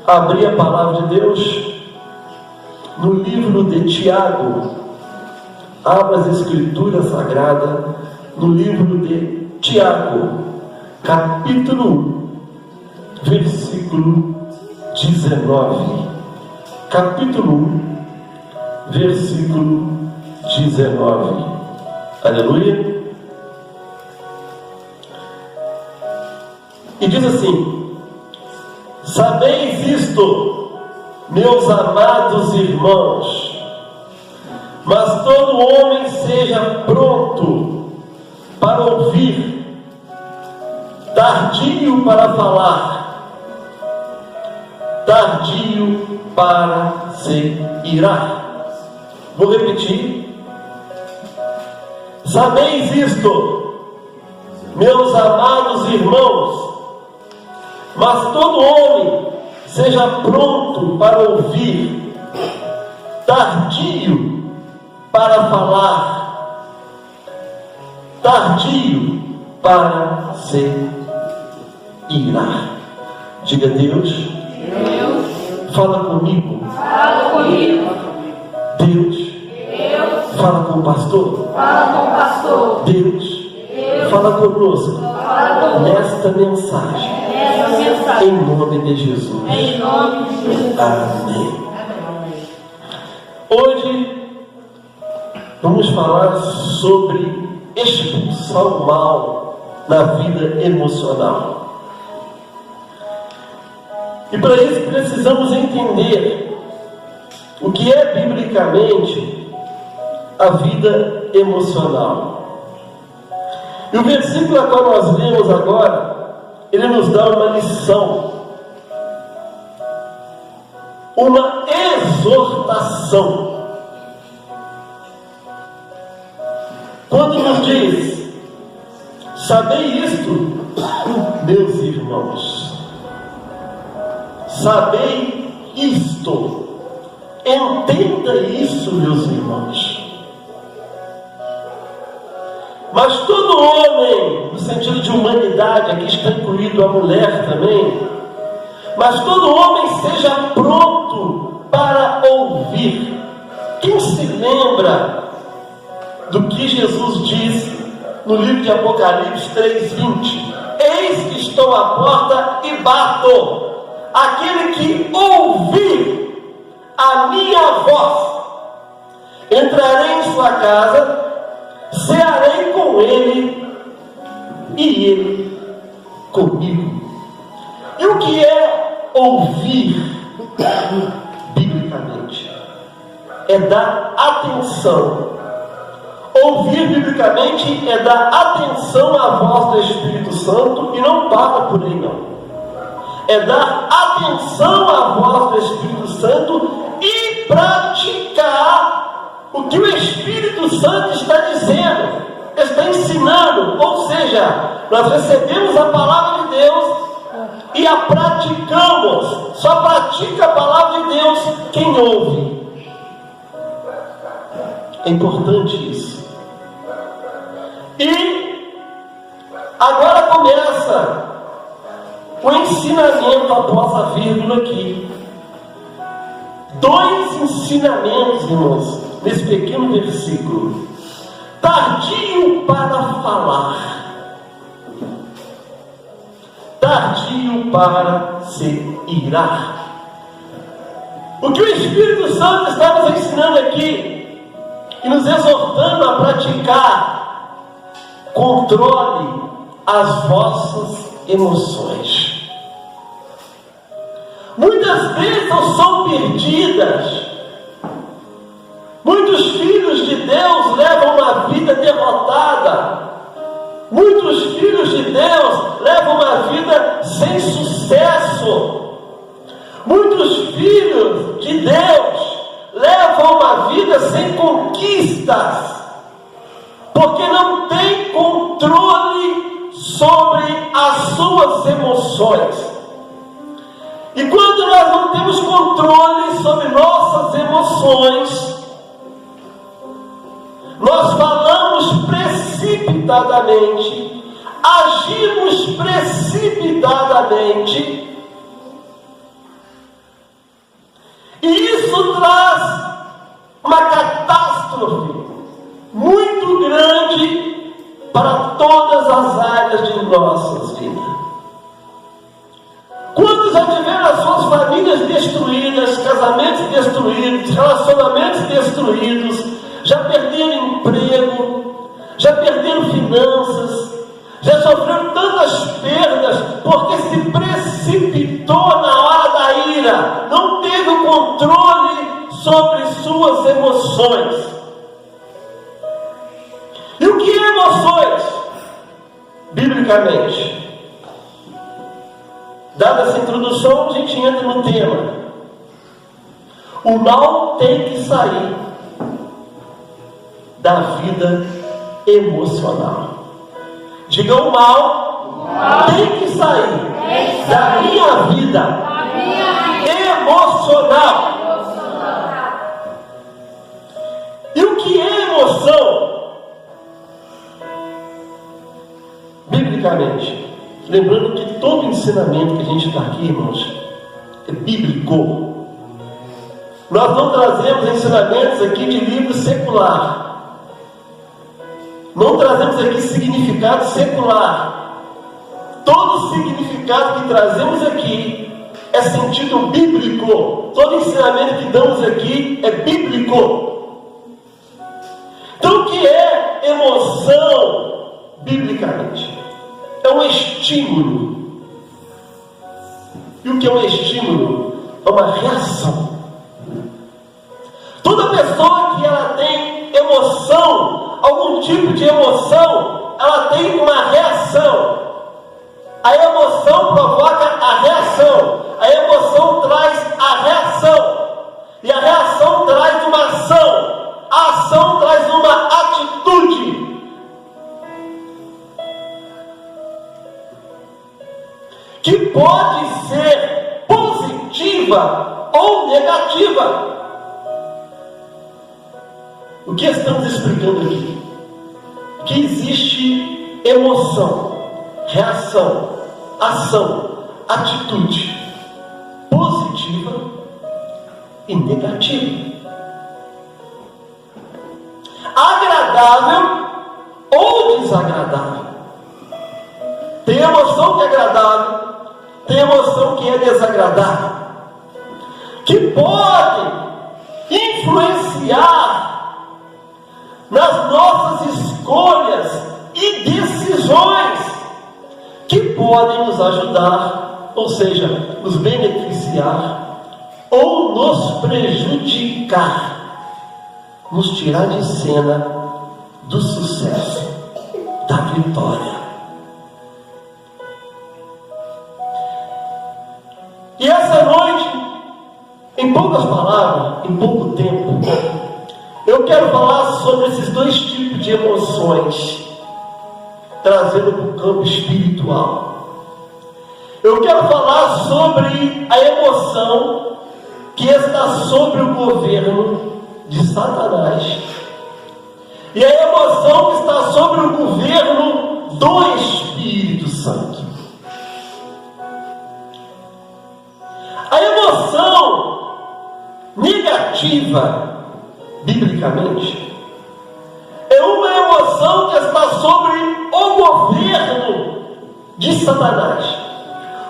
abrir a palavra de Deus no livro de Tiago. Abra as Escrituras Sagradas no livro de Tiago, capítulo 1, versículo 19. Capítulo 1, versículo 19. Aleluia. E diz assim: sabeis isto, meus amados irmãos, mas todo homem seja pronto para ouvir, tardio para falar, tardio para se irar. Vou repetir. Sabeis isto, meus amados irmãos, mas todo homem seja pronto para ouvir, tardio para falar, tardio para se irar. Diga: Deus, fala comigo. Fala comigo. Deus, fala com o pastor. Fala com o pastor. Deus, fala conosco. Fala conosco. Nesta mensagem. Em nome de Jesus. Em nome de Jesus. Amém. Hoje vamos falar sobre expulsar o mal na vida emocional. E para isso precisamos entender o que é biblicamente a vida emocional. E o versículo a qual nós lemos agora, ele nos dá uma lição, uma exortação. Quando nos diz: sabei isto, meus irmãos, sabei isto, entenda isso, meus irmãos. Mas todo homem, no sentido de humanidade, aqui está incluído a mulher também, mas todo homem seja pronto para ouvir. Quem se lembra do que Jesus disse no livro de Apocalipse 3:20? Eis que estou à porta e bato. Aquele que ouvir a minha voz, entrarei em sua casa, cearei com ele e ele comigo. E o que é ouvir biblicamente? É dar atenção. Ouvir biblicamente é dar atenção à voz do Espírito Santo, e não para por aí não. É dar atenção à voz do Espírito Santo e praticar o que o Espírito Santo está dizendo, está ensinando. Ou seja, nós recebemos a palavra de Deus e a praticamos. Só pratica a palavra de Deus quem ouve. É importante isso. E agora começa o ensinamento após a vírgula aqui. Dois ensinamentos, irmãos, nesse pequeno versículo. Tardio para falar, tardio para se irar. O que o Espírito Santo está nos ensinando aqui e nos exortando a praticar: controle as vossas emoções. Muitas bênçãos são perdidas. Muitos filhos de Deus levam uma vida derrotada. Muitos filhos de Deus levam uma vida sem sucesso. Muitos filhos de Deus levam uma vida sem conquistas, porque não tem controle sobre as suas emoções. E quando nós não temos controle sobre nossas emoções, nós falamos precipitadamente, agimos precipitadamente, Isso traz uma catástrofe muito grande para todas as áreas de nossas vidas. Quantos já tiveram as suas famílias destruídas, casamentos destruídos, relacionamentos destruídos, já perderam emprego, já perderam finanças, já sofreram tantas perdas porque se precipitou na hora da ira, não teve o controle sobre suas emoções. E o que é emoções? Biblicamente, dada essa introdução, a gente entra no tema. O mal tem que sair da vida emocional. Diga, o mal tem que sair da minha vida emocional. E o que é emoção? Biblicamente, lembrando que todo ensinamento que a gente está aqui, irmãos, é bíblico. Nós não trazemos ensinamentos aqui de livro secular. Não trazemos aqui significado secular. Todo significado que trazemos aqui é sentido bíblico. Todo ensinamento que damos aqui é bíblico. Então, o que é emoção biblicamente? É um estímulo. E o que é um estímulo? É uma reação. Toda pessoa que ela tem emoção, algum tipo de emoção, ela tem uma reação. A emoção provoca a reação. A emoção traz a reação. E a reação traz uma ação. A ação traz uma atitude. Que pode ser positiva ou negativa. O que estamos explicando aqui? Que existe emoção, reação, ação, atitude positiva e negativa. Agradável ou desagradável. Tem emoção que é agradável, tem emoção que é desagradável, que pode influenciar nas nossas escolhas e decisões, que podem nos ajudar, ou seja, nos beneficiar ou nos prejudicar, nos tirar de cena do sucesso, da vitória. E essa noite, em poucas palavras, em pouco tempo, eu quero falar sobre esses dois tipos de emoções, trazendo para o campo espiritual. Eu quero falar sobre a emoção que está sobre o governo de Satanás e a emoção que está sobre o governo do Espírito Santo. A emoção negativa, biblicamente, é uma emoção que está sobre o governo de Satanás.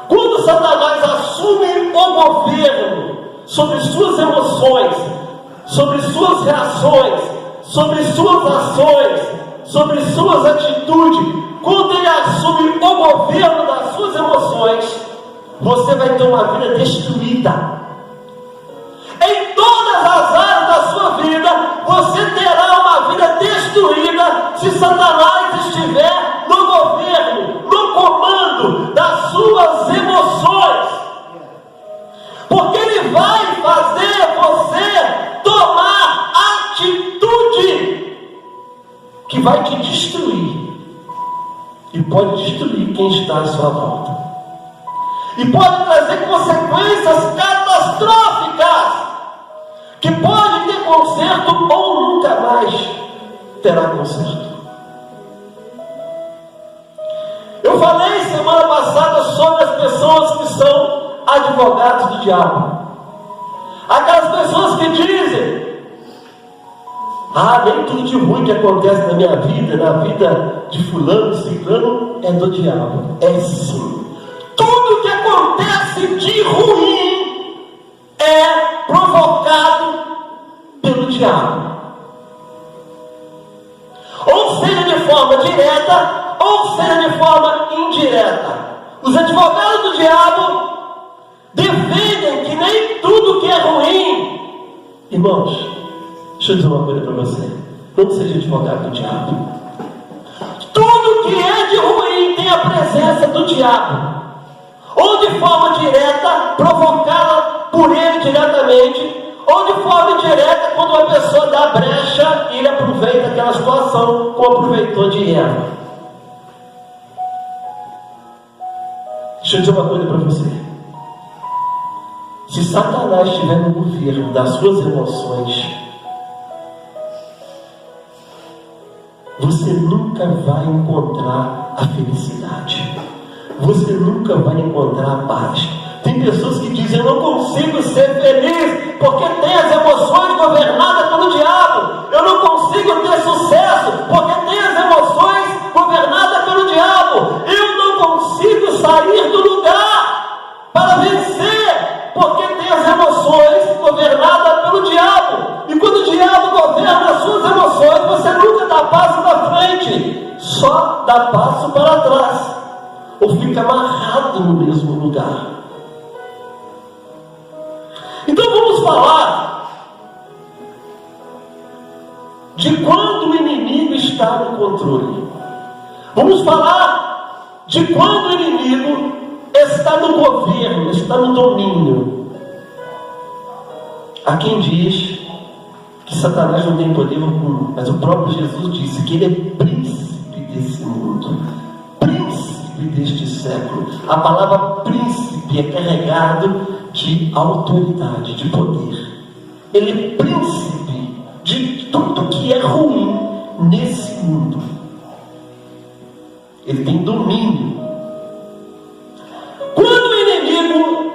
Quando Satanás assume o governo sobre suas emoções, sobre suas reações, sobre suas ações, sobre suas atitudes, quando ele assume o governo das suas emoções, você vai ter uma vida destruída. Em todas as áreas da sua vida, você terá uma vida destruída se Satanás estiver no governo, no comando das suas emoções. Porque ele vai fazer você tomar atitude que vai te destruir. E pode destruir quem está à sua volta. E pode trazer consequências catastróficas, que pode ter conserto ou nunca mais terá conserto. Eu falei semana passada sobre as pessoas que são advogados do diabo. Aquelas pessoas que dizem: nem tudo de ruim que acontece na minha vida, na vida de fulano, ciclano, é do diabo. É sim. Tudo que acontece de ruim é provocado pelo diabo. Ou seja de forma direta, ou seja de forma indireta. Os advogados do diabo defendem que nem tudo que é ruim. Irmãos, deixa eu dizer uma coisa para você: não seja advogado do diabo. Tudo que é de ruim tem a presença do diabo, ou de forma direta, provocada por ele diretamente, ou de forma indireta, quando uma pessoa dá brecha e ele aproveita aquela situação, como aproveitou de Eva. Deixa eu dizer uma coisa para você: se Satanás estiver no governo das suas emoções, você nunca vai encontrar a felicidade, você nunca vai encontrar a paz. Tem pessoas que dizem: eu não consigo ser feliz porque tem as emoções governadas pelo diabo. Eu não consigo ter sucesso porque tem as emoções governadas pelo diabo. Eu não consigo sair do lugar para vencer porque tem as emoções governadas pelo diabo. E quando o diabo governa as suas emoções, você nunca dá passo para frente, só dá passo para trás, ou fica amarrado no mesmo lugar. Então vamos falar de quando o inimigo está no controle. Vamos falar de quando o inimigo está no governo, está no domínio. Há quem diz que Satanás não tem poder algum, mas o próprio Jesus disse que ele é príncipe desse mundo, príncipe deste século. A palavra príncipe é carregado de autoridade, de poder. Ele é príncipe de tudo que é ruim nesse mundo. Ele tem domínio. Quando o inimigo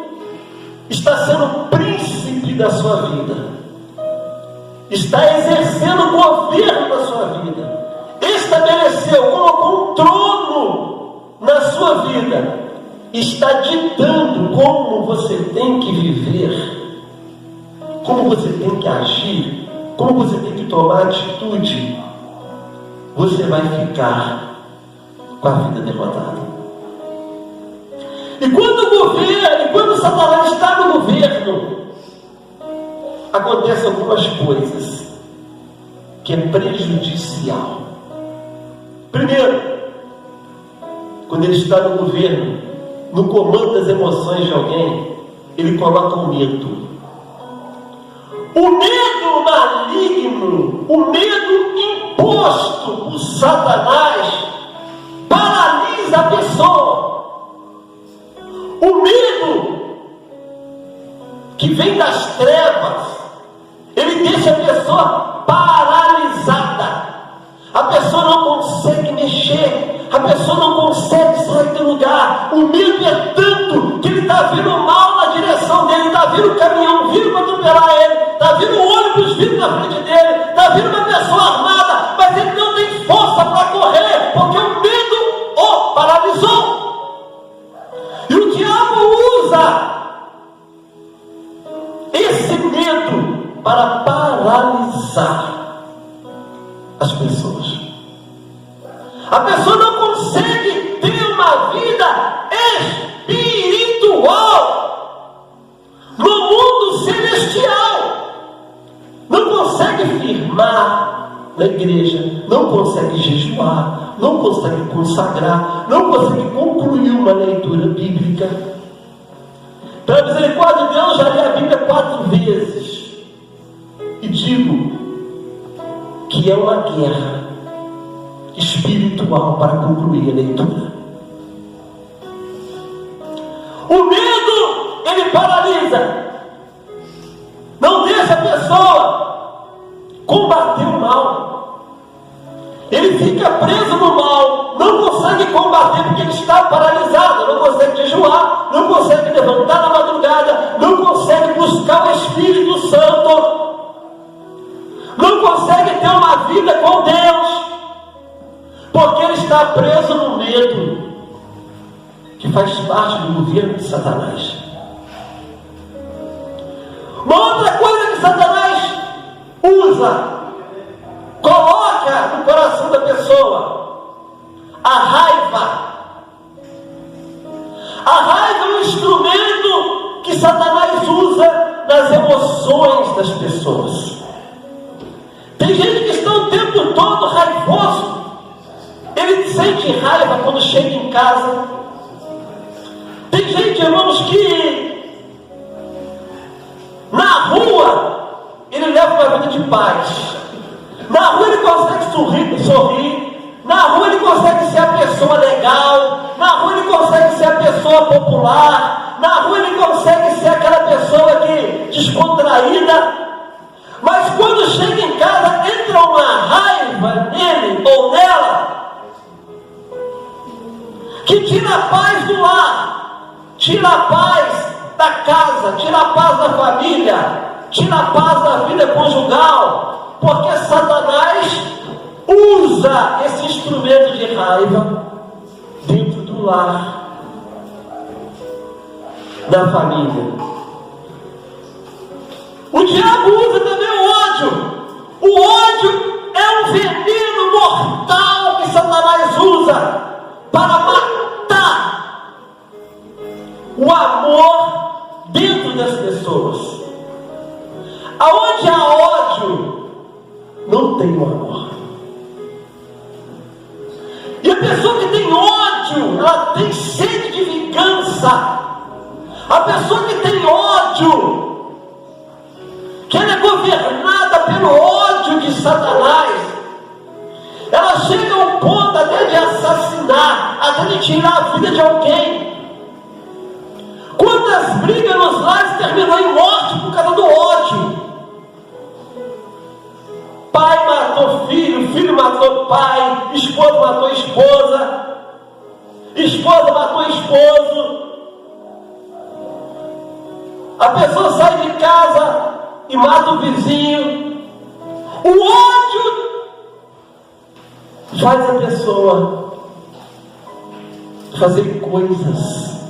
está sendo príncipe da sua vida, está exercendo o governo da sua vida, estabeleceu, colocou um trono na sua vida, está ditando como você tem que viver, como você tem que agir, como você tem que tomar atitude, você vai ficar com a vida derrotada. E quando Satanás está no governo, acontecem algumas coisas que é prejudicial. Primeiro, quando ele está no governo, no comando das emoções de alguém, ele coloca o medo. O medo maligno, o medo imposto por Satanás, paralisa a pessoa. O medo que vem das trevas, ele deixa a pessoa paralisada. A pessoa não consegue mexer, a pessoa não consegue sair do lugar. O medo é tanto que ele está vendo mal na direção dele, está vendo o caminhão vindo para atropelar ele, está vendo o ônibus vindo na frente dele, está vendo uma pessoa armada, mas ele não tem força para correr, porque o medo o paralisou. E o diabo usa esse medo para paralisar as pessoas. A pessoa não consegue ter uma vida espiritual no mundo celestial. Não consegue firmar na igreja, não consegue jejuar, não consegue consagrar, não consegue concluir uma leitura bíblica. Pela misericórdia de Deus, já li a Bíblia 4 vezes e digo que é uma guerra espiritual para concluir a leitura. O medo, ele paralisa, não deixa a pessoa combater o mal. Ele fica preso no mal, não consegue combater porque ele está paralisado, não consegue jejuar, não consegue levantar na madrugada, não consegue buscar buscar o Espírito Santo, não consegue ter uma vida com Deus, porque ele está preso no medo, que faz parte do governo de Satanás. Uma outra coisa que Satanás usa, coloca no coração da pessoa, a raiva. A raiva é um instrumento que Satanás usa nas emoções das pessoas. Tem gente que está o tempo todo raivoso. Ele sente raiva quando chega em casa. Tem gente, irmãos, que na rua ele leva uma vida de paz. Na rua ele consegue sorrir. Na rua ele consegue ser a pessoa legal. Na rua ele consegue ser a pessoa popular. Na rua ele consegue ser aquela pessoa que descontraída. Mas quando chega em casa, entra uma raiva nele ou nela, que tira a paz do lar, tira a paz da casa, tira a paz da família, tira a paz da vida conjugal, porque Satanás usa esse instrumento de raiva dentro do lar, da família. O diabo usa também o ódio. O ódio é um veneno mortal que Satanás usa para matar o amor dentro das pessoas. Aonde há ódio, não tem o amor. E a pessoa que tem ódio, ela tem sede de vingança. A pessoa que tem ódio, que ela é governada pelo ódio de Satanás, ela chega ao ponto até de assassinar, até de tirar a vida de alguém. Quantas brigas nos lares terminou em morte por causa do ódio? Pai matou filho, filho matou pai, esposa matou esposa, esposa matou esposo. A pessoa sai de casa e mata o vizinho. O ódio faz a pessoa fazer coisas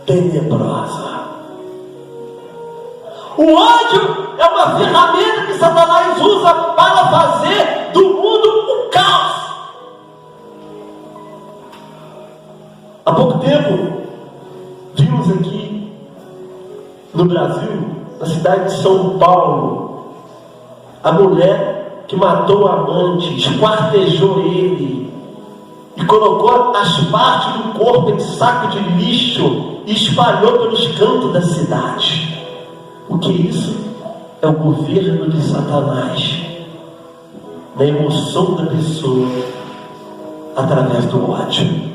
tenebrosas. O ódio é uma ferramenta que Satanás usa para fazer do mundo um caos. Há pouco tempo vimos aqui no Brasil, na cidade de São Paulo, a mulher que matou o amante, esquartejou ele e colocou as partes do corpo em saco de lixo e espalhou pelos cantos da cidade. O que é isso? É o governo de Satanás na emoção da pessoa através do ódio.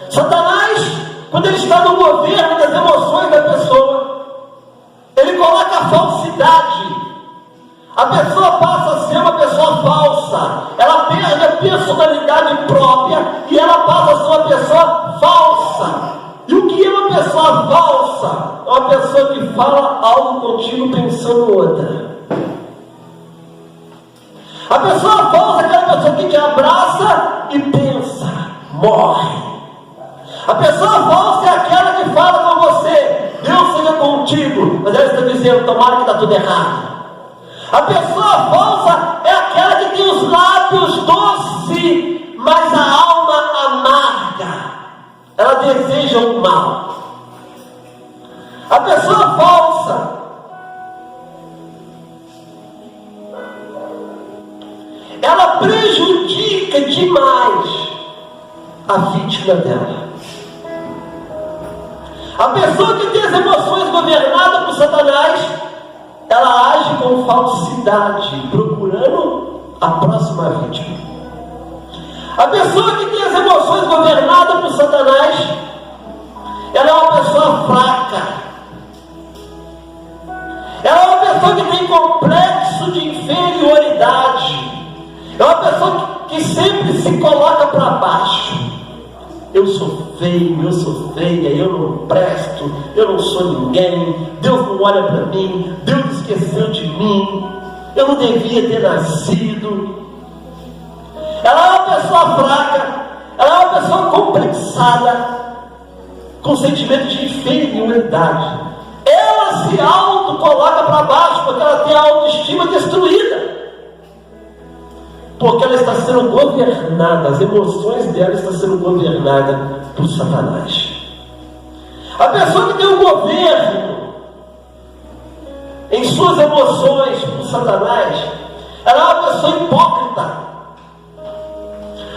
Satanás, quando ele está no governo das emoções da pessoa, ele coloca a falsidade. A pessoa passa a ser uma pessoa falsa. Ela perde a personalidade própria e ela passa a ser uma pessoa falsa. E o que é uma pessoa falsa? É uma pessoa que fala algo contigo pensando outra. A pessoa falsa é aquela pessoa que te abraça e pensa, morre. A pessoa falsa é aquela que fala com você, Deus seja contigo, mas ela está dizendo, tomara que está tudo errado. A pessoa falsa é aquela que tem os lábios doces, mas a alma amarga. Ela deseja o mal. A pessoa falsa ela prejudica demais a vítima dela. A pessoa que tem as emoções governadas por Satanás, ela age com falsidade, procurando a próxima vítima. A pessoa que tem as emoções governadas por Satanás, ela é uma pessoa fraca. Ela é uma pessoa que tem complexo de inferioridade. É uma pessoa que sempre se coloca para baixo. eu sou feio, eu sou feia, eu não presto, eu não sou ninguém, Deus não olha para mim, Deus esqueceu de mim, eu não devia ter nascido. Ela é uma pessoa fraca, ela é uma pessoa complexada, com sentimento de inferioridade. Ela se auto-coloca para baixo porque ela tem a autoestima destruída. Porque ela está sendo governada, as emoções dela estão sendo governadas por Satanás. A pessoa que tem um governo em suas emoções por Satanás, ela é uma pessoa hipócrita,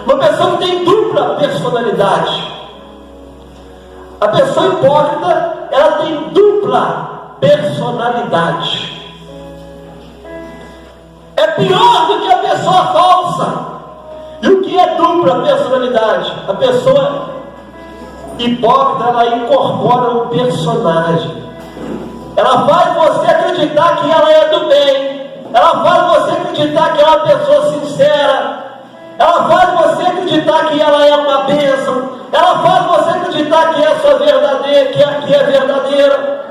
uma pessoa que tem dupla personalidade. A pessoa hipócrita, ela tem dupla personalidade. É pior do que a pessoa falsa. E o que é dupla personalidade? A pessoa hipócrita, ela incorpora um personagem. Ela faz você acreditar que ela é do bem. Ela faz você acreditar que é uma pessoa sincera. Ela faz você acreditar que ela é uma bênção. Ela faz você acreditar que é sua verdadeira, que é verdadeira.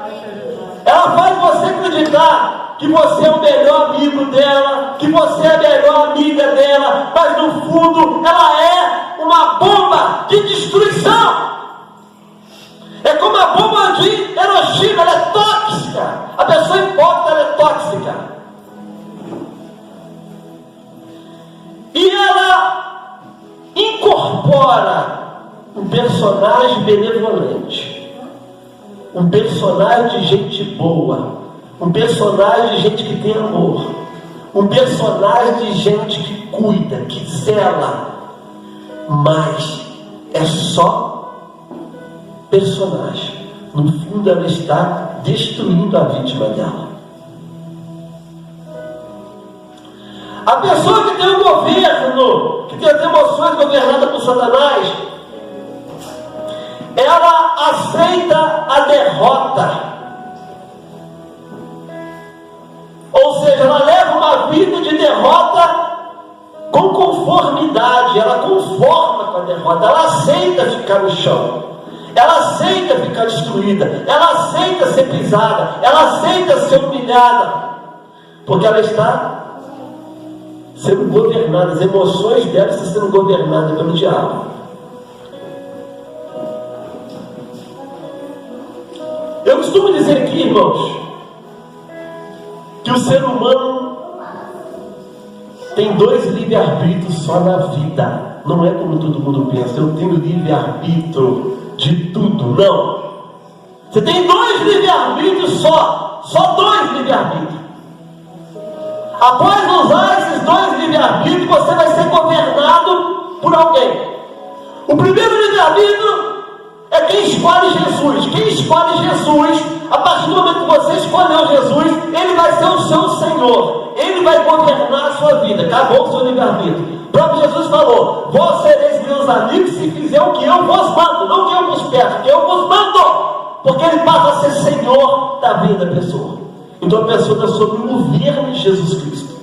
Ela faz você acreditar que você é o melhor amigo dela, que você é a melhor amiga dela, mas no fundo ela é uma bomba de destruição. É como a bomba de Hiroshima, ela é tóxica. A pessoa hipócrita, ela é tóxica. E ela incorpora um personagem benevolente, um personagem de gente boa, um personagem de gente que tem amor, um personagem de gente que cuida, que zela, mas é só personagem. No fundo ela está destruindo a vítima dela. A pessoa que tem um governo, que tem as emoções governadas por Satanás, ela aceita a derrota. Ou seja, ela leva uma vida de derrota com conformidade. Ela conforma com a derrota. Ela aceita ficar no chão. Ela aceita ficar destruída. Ela aceita ser pisada. Ela aceita ser humilhada. Porque ela está sendo governada. As emoções dela estão sendo governadas pelo diabo. Eu costumo dizer aqui, irmãos, que o ser humano tem 2 livre-arbítrios só na vida. Não é como todo mundo pensa, eu tenho livre-arbítrio de tudo. Não. Você tem 2 livre-arbítrios só 2 livre-arbítrios. Após usar esses 2 livre-arbítrios, você vai ser governado por alguém. O primeiro livre-arbítrio é quem escolhe Jesus. Quem escolhe Jesus, a partir do momento que você escolheu Jesus, ele vai ser o seu Senhor. Ele vai governar a sua vida. Acabou o seu livre-arbítrio. O próprio Jesus falou: vós sereis meus amigos se fizer o que eu vos mando. Não o que eu vos peço, o que eu vos mando. Porque ele passa a ser Senhor da vida da pessoa. Então a pessoa está sob o governo de Jesus Cristo.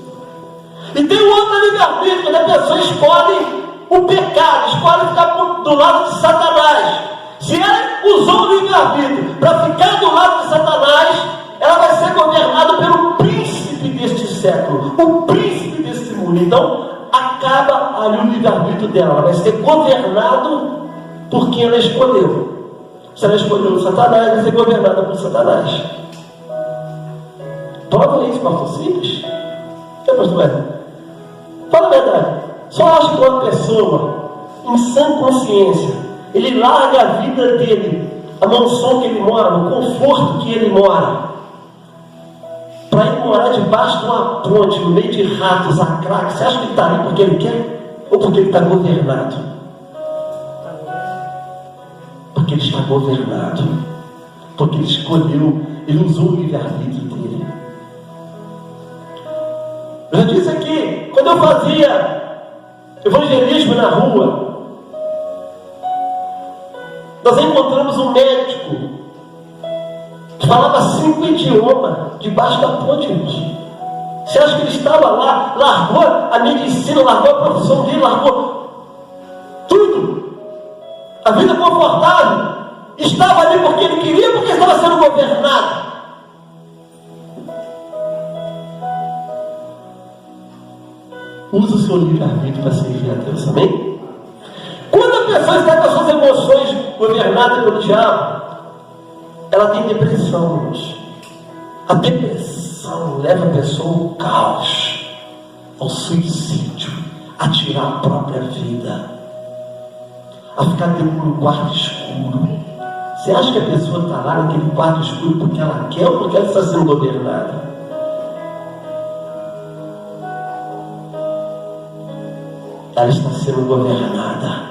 E tem um outro livre-arbítrio, quando a pessoa escolhe o pecado, escolhe ficar do lado de Satanás. Se ela usou o livre-arbítrio para ficar do lado de Satanás, ela vai ser governada pelo príncipe deste século, o príncipe deste mundo. Então, acaba ali o livre-arbítrio dela. Ela vai ser governado por quem ela escolheu. Se ela escolheu Satanás, ela vai ser governada por Satanás. Prova isso, pastor, simples. É, pastor? Fala a verdade. Só acho que uma pessoa, em sã consciência, ele larga a vida dele, a mansão que ele mora, o conforto que ele mora, para ir morar debaixo de uma ponte, no meio de ratos, a crack. Você acha que ele está ali porque ele quer? Ou porque ele está governado? Porque ele está governado. Porque ele escolheu, ele usou o livre-arbítrio dele. Eu já disse aqui, quando eu fazia evangelismo na rua, nós encontramos um médico que falava 5 idiomas debaixo da ponte. Você acha que ele estava lá, largou a medicina, largou a profissão dele, largou tudo? a vida confortável, estava ali porque ele queria, porque estava sendo governado. Usa o seu livre-arbítrio para servir a Deus, amém? Quando a pessoa está com as suas emoções governadas pelo diabo, ela tem depressão, irmãos. A depressão leva a pessoa ao caos, ao suicídio, a tirar a própria vida, a ficar dentro de um quarto escuro. Você acha que a pessoa está lá naquele quarto escuro porque ela quer ou porque ela está sendo governada? Ela está sendo governada.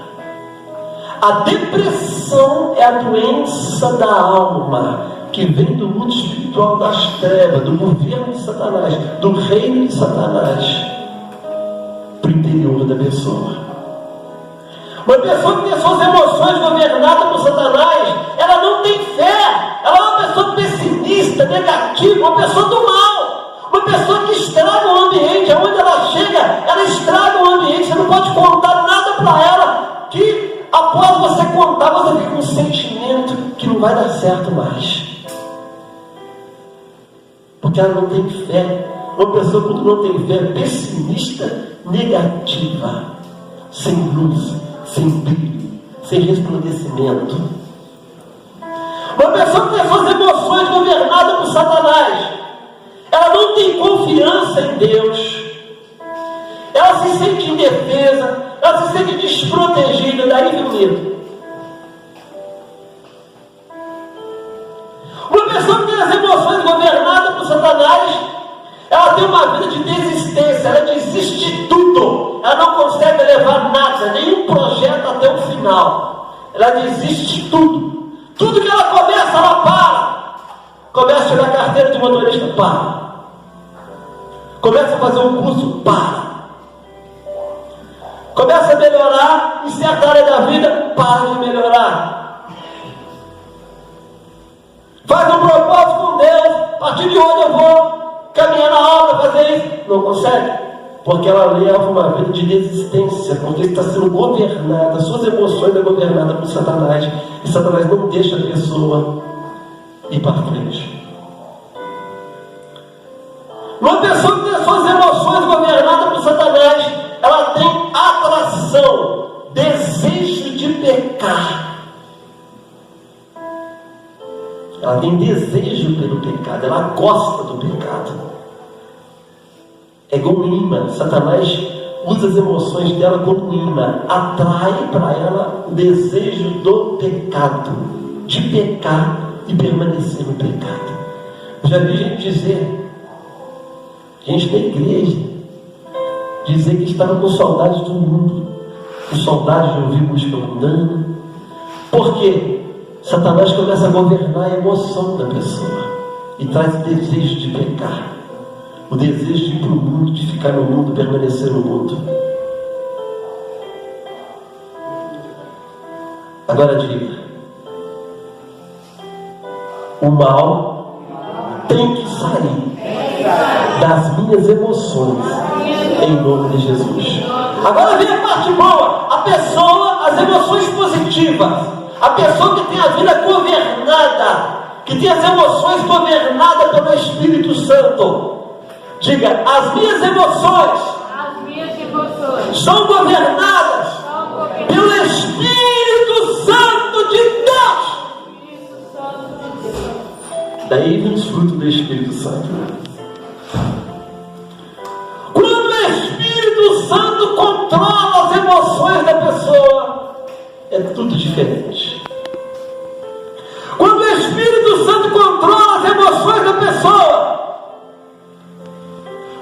A depressão é a doença da alma que vem do mundo espiritual das trevas, do governo de Satanás, do reino de Satanás, para o interior da pessoa. Uma pessoa que tem suas emoções governadas por Satanás, ela não tem fé, ela é uma pessoa pessimista, negativa, uma pessoa do mal, uma pessoa que estraga o ambiente. Aonde ela chega, ela estraga o ambiente. Você não pode contar nada para ela que após você contar, você fica com um sentimento que não vai dar certo mais, porque ela não tem fé. Uma pessoa quando não tem fé é pessimista, negativa, sem luz, sem brilho, sem resplandecimento. Uma pessoa que tem suas emoções governadas por Satanás, ela não tem confiança em Deus, ela se sente indefesa, ela se sente desprotegida. Daí vem o medo. Uma pessoa que tem as emoções governadas por Satanás, ela tem uma vida de desistência, ela desiste de tudo, ela não consegue levar nada, nenhum projeto até o final, ela desiste de tudo. Tudo que ela começa, ela para. Começa a tirar carteira de motorista, para. Começa a fazer um curso, para. Começa a melhorar em certa área da vida, para de melhorar. Faz um propósito com Deus, a partir de hoje eu vou caminhar na obra, fazer isso. Não consegue, porque ela leva uma vida de desistência, porque está sendo governada, suas emoções são governadas por Satanás, e Satanás não deixa a pessoa ir para frente. Uma pessoa que tem as suas emoções governadas por Satanás, ela tem atração, desejo de pecar. Ela tem desejo pelo pecado, ela gosta do pecado. É igual um imã. Satanás usa as emoções dela como imã, atrai para ela o desejo do pecado, de pecar e permanecer no pecado. Eu já vi gente dizer, gente da igreja, dizer que estava com saudade do mundo, com saudade de ouvir música mundana. Por quê? Satanás começa a governar a emoção da pessoa e traz o desejo de pecar, o desejo de ir para o mundo, de ficar no mundo, permanecer no mundo. Agora diga: o mal tem que sair das minhas emoções, em nome de Jesus. Agora vem a parte boa. A pessoa, as emoções positivas, a pessoa que tem a vida governada, que tem as emoções governadas pelo Espírito Santo. Diga: as minhas emoções são governadas pelo Espírito Santo de Deus. Daí vem os frutos do Espírito Santo. Quando o Espírito Santo controla as emoções da pessoa, é tudo diferente. Quando o Espírito Santo controla as emoções da pessoa,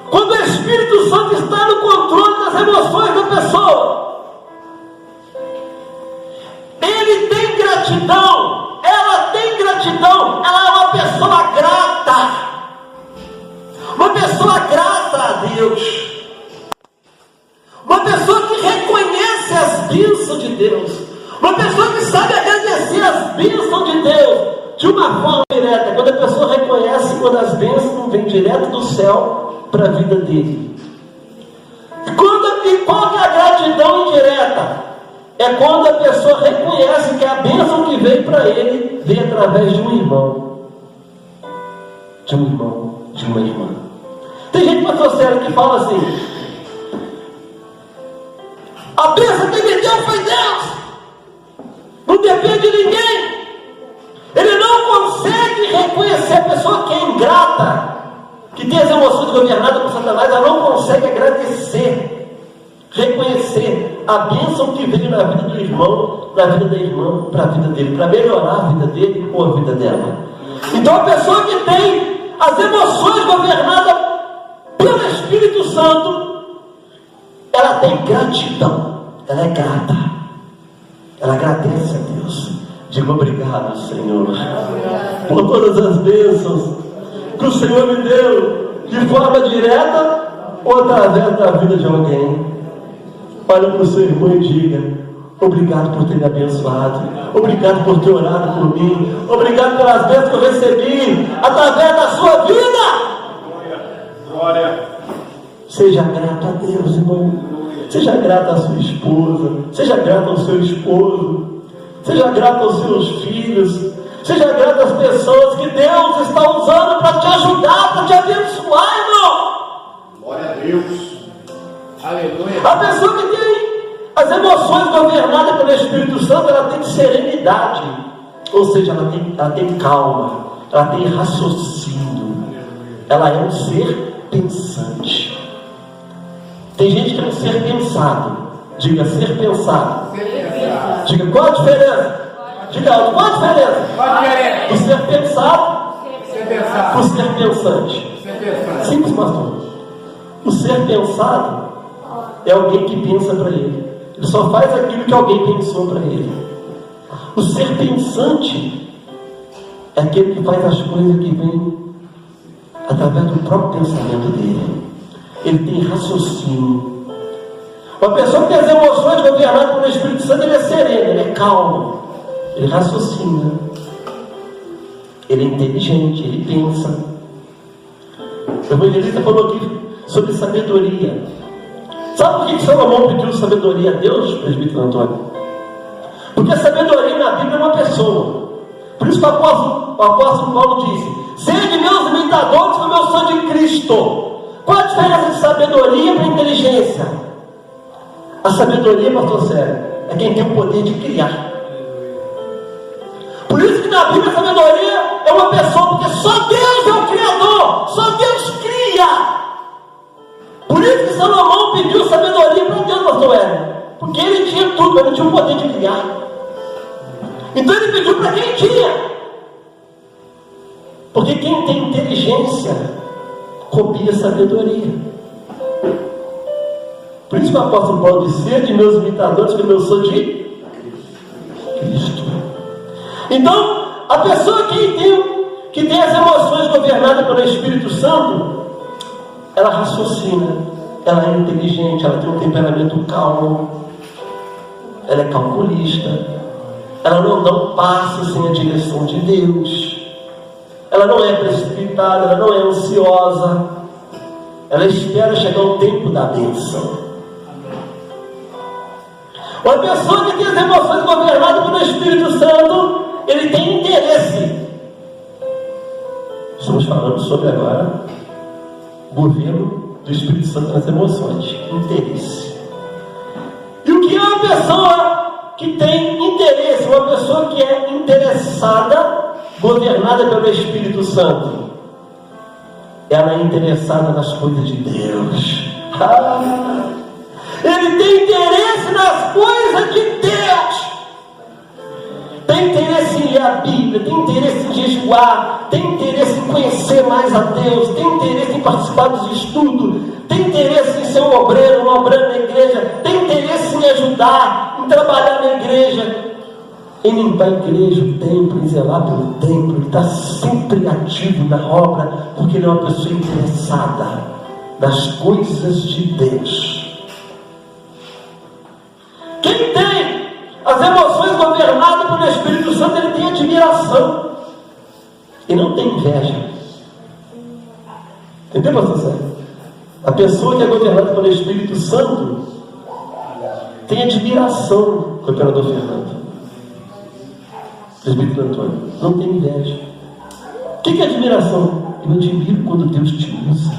quando o Espírito Santo está no controle das emoções da pessoa, ele tem gratidão, ela tem gratidão, ela é uma pessoa grata, uma pessoa grata a Deus, uma pessoa que reconhece as bênçãos de Deus, uma pessoa que sabe agradecer as bênçãos de Deus de uma forma direta. Quando a pessoa reconhece, quando as bênçãos vêm direto do céu para a vida dele. E qual que é a gratidão indireta? é quando a pessoa reconhece que a bênção que veio para ele veio através de um irmão. De um irmão, de uma irmã. Tem gente, pastor Sérgio, que fala assim: a bênção que me deu foi Deus, não depende de ninguém. Ele não consegue reconhecer a pessoa que é ingrata, que tem as emoções governadas por Satanás. Ela não consegue agradecer, reconhecer a bênção que veio na vida do irmão, na vida da irmã, para a vida dele, para melhorar a vida dele ou a vida dela. Então a pessoa que tem as emoções governadas pelo Espírito Santo, ela tem gratidão, ela é grata, ela agradece a Deus. Diga obrigado, Senhor, por todas as bênçãos que o Senhor me deu, de forma direta ou através da vida de alguém. Olha para o seu irmão e diga: obrigado por ter me abençoado, obrigado por ter orado por mim, obrigado pelas bênçãos que eu recebi através da sua vida. Glória. Seja grato a Deus, irmão. Seja grato à sua esposa, seja grato ao seu esposo, seja grato aos seus filhos, seja grato às pessoas que Deus está usando para te ajudar, para te abençoar, irmão. Glória a Deus. Aleluia. A pessoa que tem as emoções governadas pelo Espírito Santo, ela tem serenidade, ou seja, ela tem calma, ela tem raciocínio, ela é um ser pensante. Tem gente que é um ser pensado. Diga ser pensado. Diga qual a diferença? Diga qual a diferença? O ser pensado o ser pensante. Simples, pastor. O ser pensado é alguém que pensa para ele. Ele só faz aquilo que alguém pensou para ele. O ser pensante é aquele que faz as coisas que vêm através do próprio pensamento dele. Ele tem raciocínio. Uma pessoa que tem as emoções governadas pelo Espírito Santo, ele é sereno, ele é calmo, ele raciocina, ele é inteligente, ele pensa. O evangelista falou aqui sobre sabedoria. Sabe por que Salomão pediu sabedoria a Deus, presbítero Antônio? Porque a sabedoria na Bíblia é uma pessoa. Por isso que o apóstolo Paulo disse: sede meus imitadores como eu sou de Cristo. Qual a diferença de sabedoria para inteligência? A sabedoria, pastor Sérgio, é quem tem o poder de criar. Por isso que na Bíblia a sabedoria é uma pessoa, porque só Deus é o Criador, só Deus cria. Por isso que Salomão pediu sabedoria para Deus, pastor Hélio, porque ele tinha tudo, mas ele tinha o poder de criar. Então ele pediu para quem tinha, porque quem tem inteligência copia sabedoria. Por isso que o apóstolo Paulo disse: sede meus imitadores, como eu sou de Cristo. Então, a pessoa que tem as emoções governadas pelo Espírito Santo, ela raciocina, ela é inteligente, ela tem um temperamento calmo, ela é calculista, ela não dá um passo sem a direção de Deus, ela não é precipitada, ela não é ansiosa, ela espera chegar o tempo da bênção. Uma pessoa que tem as emoções governadas pelo Espírito Santo, ele tem interesse. Estamos falando sobre agora o governo do Espírito Santo nas emoções. Interesse. E o que é uma pessoa que tem interesse? Uma pessoa que é interessada, governada pelo Espírito Santo. Ela é interessada nas coisas de Deus. Ele tem interesse nas coisas de Deus. Tem interesse em ler a Bíblia, tem interesse em jejuar, tem interesse em conhecer mais a Deus, tem interesse em participar dos estudos, tem interesse em ser um obreiro na igreja, tem interesse em ajudar, em trabalhar na igreja, em limpar a igreja, o templo, em zelar pelo templo. Ele está sempre ativo na obra, porque ele é uma pessoa interessada nas coisas de Deus. Quem tem as emoções governadas pelo Espírito Santo, ele tem admiração e não tem inveja. Entendeu, pastor Sérgio? A pessoa que é governada pelo Espírito Santo, tem admiração com o imperador Fernando. Presbítero Antônio, não tem inveja. O que é admiração? Eu admiro quando Deus te usa.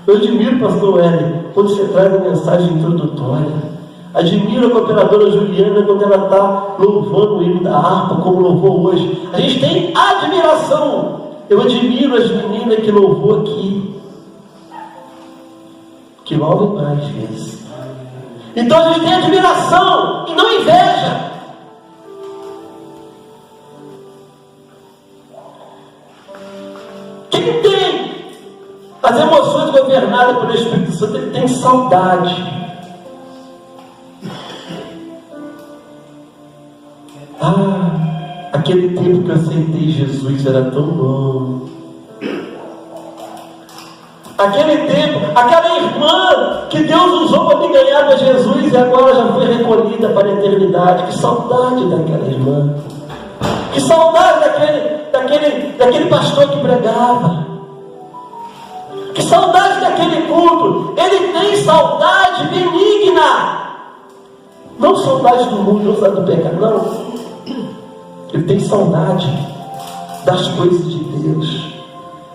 Eu admiro, pastor Hélio, quando você traz a mensagem introdutória. Admiro a cooperadora Juliana quando ela está louvando o hino da harpa, como louvou hoje. A gente tem admiração. Eu admiro as meninas que louvou aqui, que louvam mais vezes. Então a gente tem admiração e não inveja. Quem tem as emoções governadas pelo Espírito Santo, ele tem saudade. Aquele tempo que eu aceitei Jesus era tão bom. Aquele tempo, aquela irmã que Deus usou para me ganhar para Jesus e agora já foi recolhida para a eternidade. Que saudade daquela irmã. Que saudade daquele pastor que pregava. Que saudade daquele culto. Ele tem saudade benigna. Não saudade do mundo, não saudade do pecado, não. Ele tem saudade das coisas de Deus.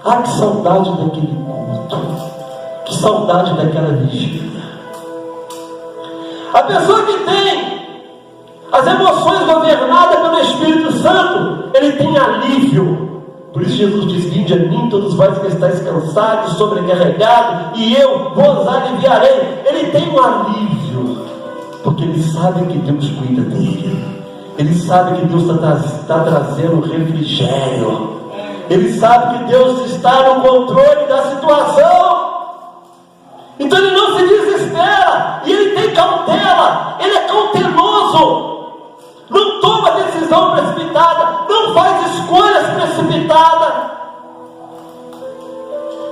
Que saudade daquele culto. Que saudade daquela vigília. A pessoa que tem as emoções governadas pelo Espírito Santo, ele tem alívio. Por isso Jesus diz: vinde a mim todos vós que estáis cansados, sobrecarregados, e eu vos aliviarei. Ele tem um alívio, porque ele sabe que Deus cuida dele. Ele sabe que Deus está trazendo refrigério. Ele sabe que Deus está no controle da situação. Então ele não se desespera. E ele tem cautela. Ele é cauteloso. Não toma decisão precipitada. Não faz escolhas precipitadas.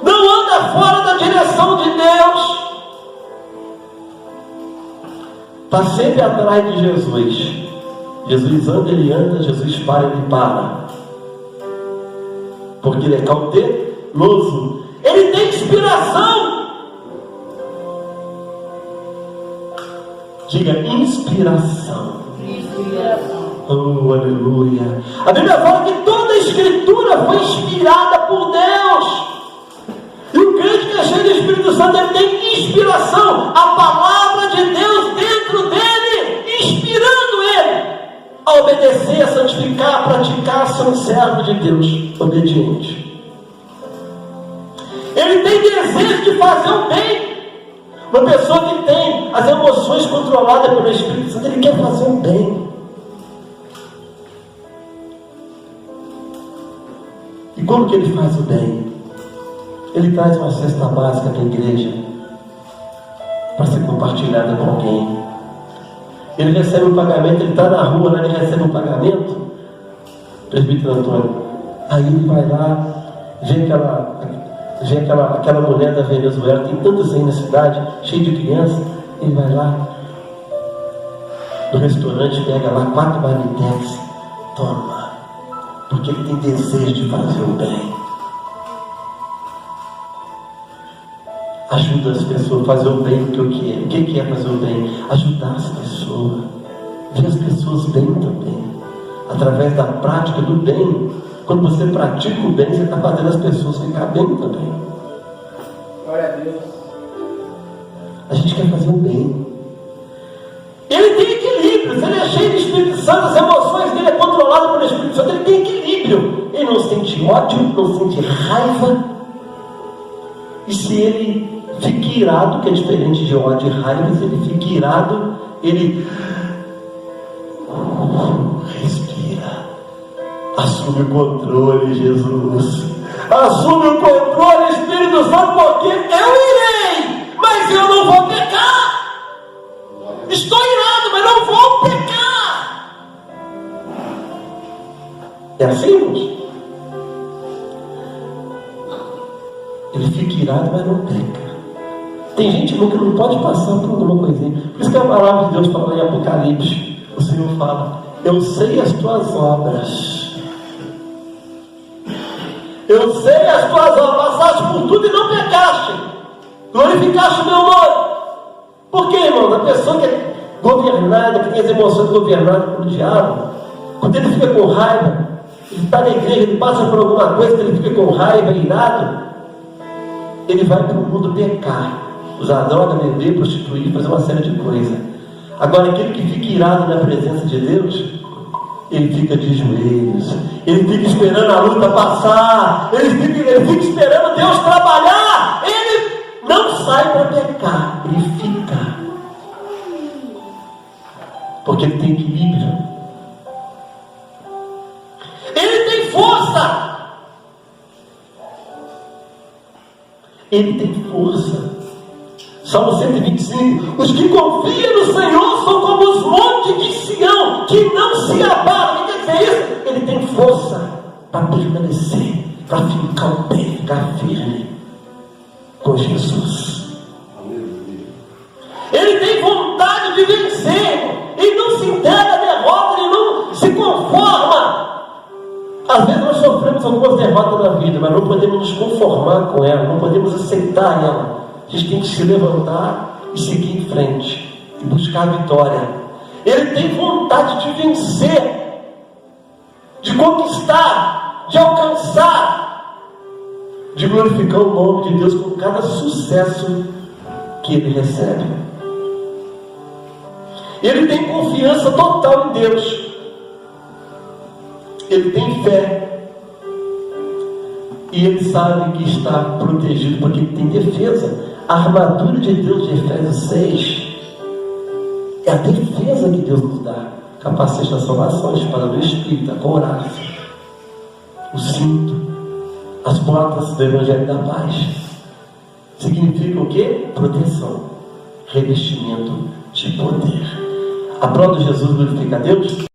Não anda fora da direção de Deus. Está sempre atrás de Jesus. Jesus anda, ele anda. Jesus para, ele para. Porque ele é cauteloso. Ele tem inspiração. Diga inspiração. Oh, aleluia. A Bíblia fala que toda a Escritura foi inspirada por Deus. E o crente que é cheio do Espírito Santo, ele tem inspiração. A palavra de Deus dentro dele, inspirando ele a obedecer, a santificar, a praticar, a ser um servo de Deus obediente. Ele tem desejo de fazer o bem. Uma pessoa que tem as emoções controladas pelo Espírito Santo, ele quer fazer o bem. E como que ele faz o bem? Ele traz uma cesta básica para a igreja para ser compartilhada com alguém. Ele recebe um pagamento, ele está na rua, né? Ele recebe um pagamento, presbítero Antônio. Aí ele vai lá, vê aquela mulher da Venezuela, tem tantas aí na cidade, cheio de criança. Ele vai lá no restaurante, pega lá 4 marmitex, toma, porque ele tem desejo de fazer o bem. Ajuda as pessoas a fazer o bem, porque o que é fazer o bem? Ajudar as pessoas, ver as pessoas bem também, através da prática do bem. Quando você pratica o bem, você está fazendo as pessoas ficar bem também. Glória a Deus. A gente quer fazer o bem. Ele tem equilíbrio. Se ele é cheio do Espírito Santo, as emoções dele é controlada pelo Espírito Santo, ele tem equilíbrio. Ele não sente ódio, não sente raiva. E se ele fica irado, que é diferente de ódio e raiva, se ele fica irado, ele respira. Assume o controle, Jesus. Assume o controle, Espírito Santo, porque eu irei, mas eu não vou pecar. Estou irado, mas não vou pecar. É assim, irmãos? Ele fica irado, mas não peca. Tem gente que não pode passar por alguma coisinha. Por isso que a palavra de Deus fala em Apocalipse. O Senhor fala: eu sei as tuas obras. Eu sei as tuas obras. Passaste por tudo e não pecaste. Glorificaste o meu nome. Por quê, irmão? A pessoa que governada, que tem as emoções governadas pelo diabo, quando ele fica com raiva, ele está na igreja, ele passa por alguma coisa que ele fica com raiva, irado, ele vai para o mundo pecar, usar droga, beber, prostituir, fazer uma série de coisas. Agora, aquele que fica irado na presença de Deus, ele fica de joelhos, ele fica esperando a luta passar, ele fica esperando Deus trabalhar, ele não sai para pecar, ele fica, porque ele tem equilíbrio, ele tem força, ele tem força. Salmo 125, os que confiam no Senhor são como os montes de Sião, que não se abalam. O que quer dizer isso? Ele tem força para permanecer, para ficar o pé, ficar firme com Jesus. Ele tem vontade de vencer, ele não se entrega à derrota, ele não se conforma. Às vezes nós sofremos algumas derrotas na vida, mas não podemos nos conformar com ela, não podemos aceitar ela. A gente tem que se levantar e seguir em frente e buscar a vitória. Ele tem vontade de vencer, de conquistar, de alcançar, de glorificar o nome de Deus com cada sucesso que ele recebe. Ele tem confiança total em Deus. Ele tem fé. E ele sabe que está protegido porque ele tem defesa. A armadura de Deus de Efésios 6 é a defesa que Deus nos dá. Capacete da salvação, a espada do Espírito, a couraça, o cinto, as botas do Evangelho da Paz. Significa o quê? Proteção, revestimento de poder. A prova de Jesus glorifica a Deus.